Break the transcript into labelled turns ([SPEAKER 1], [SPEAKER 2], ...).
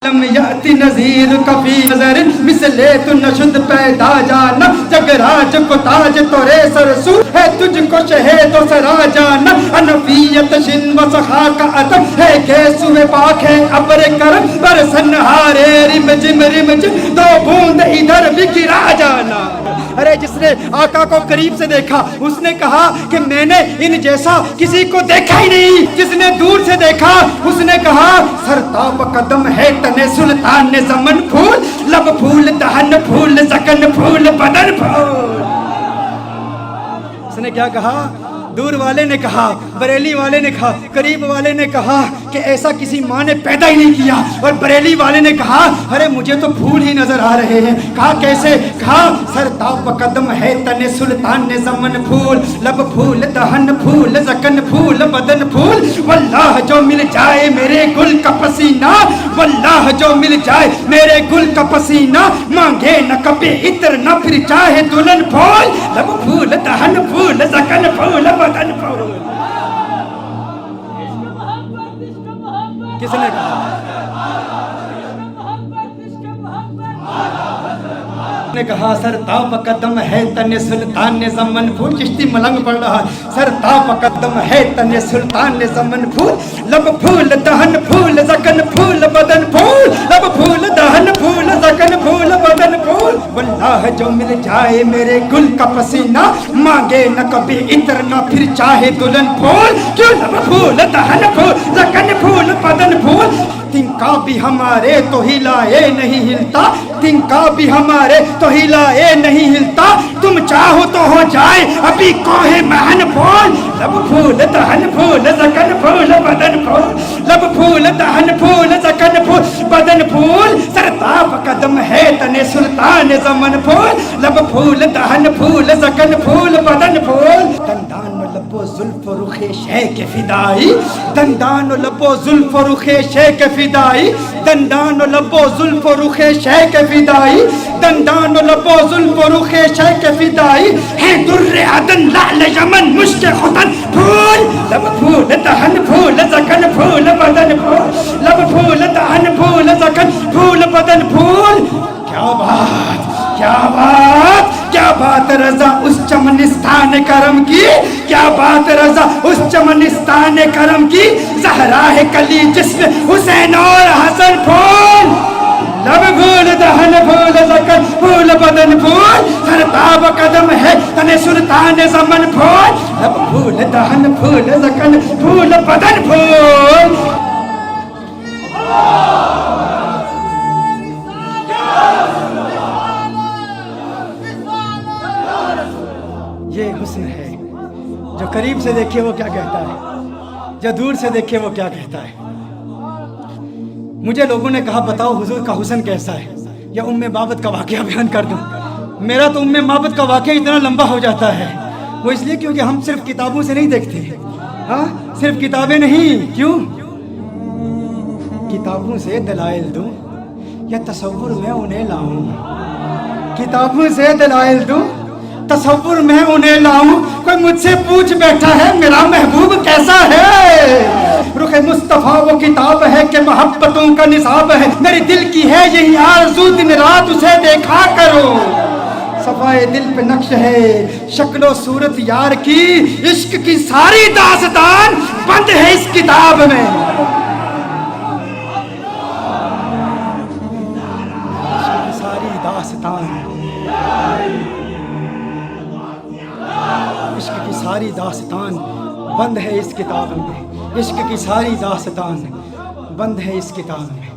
[SPEAKER 1] لم یأتی نظیر کفی نظر مثل تو نشد پیدا جانا جگ راج کو تاج تورے سرسو ہے تجھ کو شہید و سرا جانا انفیت شن و سخا کا عطم ہے گیسو پاک ہے ابر کرم برسن ہارے رم جم دو بوند ادھر بھی گرا جانا۔ ارے جس نے آقا کو قریب سے دیکھا اس نے کہا کہ میں نے ان جیسا کسی کو دیکھا ہی نہیں۔ جس نے دور سے دیکھا اس نے کہا سرتاب قدم ہے تن سلطان زمن پھول لب پھول دہن پھول زکن پھول بدن پھول۔ اس نے کیا کہا؟ دور والے نے کہا، بریلی والے نے کہا، قریب والے نے کہا کہ ایسا کسی ماں نے پیدا ہی نہیں کیا، اور بریلی والے نے کہا ارے مجھے تو پھول ہی نظر آ رہے ہیں۔ کہا کیسے؟ کہا سرتاب قدم ہے تن سلطان زمن پھول لب پھول دہن پھول زکن پھول بدن پھول۔ واللہ جو مل جائے میرے گل کا پسینہ، واللہ جو مل جائے میرے گل کا پسینہ، مانگے نہ کبھی عطر نہ پھر چاہے دلہن پھول لب پھول دہن پھول زکن پھول بدن پھول۔ کس نے کہا؟ نے کہا سرتاب قدم ہے تن سلطان زمن پھول۔ چشتی ملنگ پڑھ رہا ہے۔ سرتاب قدم ہے تن سلطان زمن پھول لب پھول دہن پھول زکن پھول بدن پھول لب پھول دہن پھول زکن پھول بدن پھول۔ واللہ جو مل جائے میرے گل کا پسینہ، مانگے نہ کبھی عطر نہ پھر چاہے دلہن پھول، کیوں لب پھول دہن پھول زکن پھول بدن پھول۔ تنکا بھی ہمارے تو ہلائے نہیں ہلتا، تنکا بھی ہمارے تو ہلائے نہیں ہلتا، تم چاہو تو ہو جائے ابھی کوہ مہن پھول لب پھول دہن پھول زکن پھول بدن پھول لب پھول دہن پھول زکن پھول بدن پھول۔ سرتاب قدم ہے تن سلطان زمن پھول لب پھول دہن پھول زکن پھول بدن پھول۔ دندان و لب و زلف و رخ شے کے فدائی، دندان و لب و زلف و رخ شے کے فدائی، دندان و لب و زلف و رخ شے کے فدائی، دندان و لب و زلف و رخ شے کے فدائی، ہے در عدن لعل یمن مشک ختن پھول لب پھول دہن پھول زکن پھول بدن پھول لب پھول دہن پھول زکن پھول بدن پھول۔ کیا بات، کیا بات، کیا بات رضا اس چمنستان کرم کی، کیا بات رضا اس چمنستان کرم کی، زہرا ہے کلی جسم حسین اور حسن پھول لب پھول دہن پھول زکن پھول بدن پھول۔ سرتاب قدم ہے تن سلطان زمن پھول لب پھول دہن پھول زکن پھول بدن پھول۔ یہ حسن ہے، جو قریب سے دیکھے وہ کیا کہتا ہے، جو دور سے دیکھے وہ کیا کہتا ہے۔ مجھے لوگوں نے کہا بتاؤ حضور کا حسن کیسا ہے، یا بابت کا واقعہ بیان کر دوں۔ میرا تو بابت کا واقعہ اتنا لمبا ہو جاتا ہے، وہ اس لیے کیونکہ ہم صرف کتابوں سے نہیں دیکھتے، ہاں صرف کتابیں نہیں، کیوں؟ کتابوں سے دلائل دوں یا تصور میں انہیں لاؤں، کتابوں سے دلائل دوں تصور میں انہیں لاؤں۔ کوئی مجھ سے پوچھ بیٹھا ہے میرا محبوب کیسا ہے، رخ مصطفیٰ وہ کتاب ہے کہ محبتوں کا نصاب ہے، میرے دل کی ہے یہی آرزو دن رات اسے دیکھا کرو۔ صفائے دل پہ نقش ہے شکل و صورت یار کی، عشق کی ساری داستان بند ہے اس کتاب میں۔ عشق کی ساری داستان، عشق کی ساری داستان بند ہے اس کتاب میں، عشق کی ساری داستان بند ہے اس کتاب میں۔